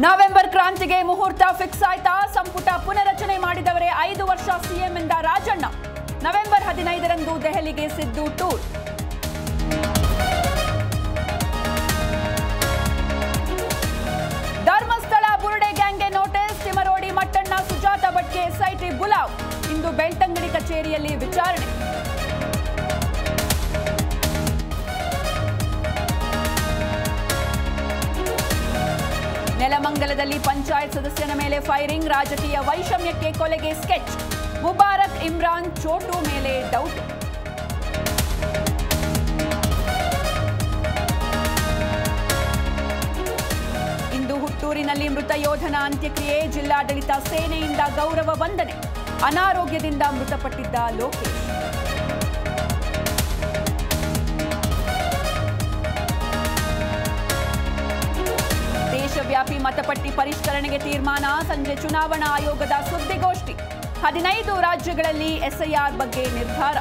November ಕ್ರಾಂತಿಗೆ ಮುಹೂರ್ತ fix ಆಯ್ತಾ? ಸಂಪುಟ ಪುನರಚನೆ ಮಾಡಿದವರೇ 5 ವರ್ಷ ಸಿಎಂ ಎಂದ ರಾಜಣ್ಣ. ನವೆಂಬರ್ 15ರಂದು ದೆಹಲಿಗೆ ಸಿದ್ದು ಟೂರ್. ಧರ್ಮಸ್ಥಳ ಬುರುಡೆ ಗ್ಯಾಂಗ್ಗೆ ನೋಟಿಸ್. ತಿಮರೋಡಿ ಮಟ್ಟಣ್ಣ ಸುಜಾತ ಭಟ್ಗೆ ಎಸ್ಐಟಿ ಬುಲಾವ್. ಇಂದು ಬೆಳ್ತಂಗಡಿ ಕಚೇರಿಯಲ್ಲಿ ವಿಚಾರಣೆ. ನೆಲಮಂಗಲದಲ್ಲಿ ಪಂಚಾಯತ್ ಸದಸ್ಯನ ಮೇಲೆ ಫೈರಿಂಗ್. ರಾಜಕೀಯ ವೈಷಮ್ಯಕ್ಕೆ ಕೊಲೆಗೆ ಸ್ಕೆಚ್. ಮುಬಾರಕ್ ಇಮ್ರಾನ್ ಚೋಟು ಮೇಲೆ ಡೌಟ್. ಇಂದು ಹುಟ್ಟೂರಿನಲ್ಲಿ ಮೃತ ಯೋಧನ ಅಂತ್ಯಕ್ರಿಯೆ. ಜಿಲ್ಲಾಡಳಿತ ಸೇನೆಯಿಂದ ಗೌರವ ವಂದನೆ. ಅನಾರೋಗ್ಯದಿಂದ ಮೃತಪಟ್ಟಿದ್ದ ಲೋಕೇಶ್. ದೇಶವ್ಯಾಪಿ ಮತಪಟ್ಟಿ ಪರಿಷ್ಕರಣೆಗೆ ತೀರ್ಮಾನ. ಸಂಜೆ ಚುನಾವಣಾ ಆಯೋಗದ ಸುದ್ದಿಗೋಷ್ಠಿ. 15 ರಾಜ್ಯಗಳಲ್ಲಿ ಎಸ್ಐಆರ್ ಬಗ್ಗೆ ನಿರ್ಧಾರ.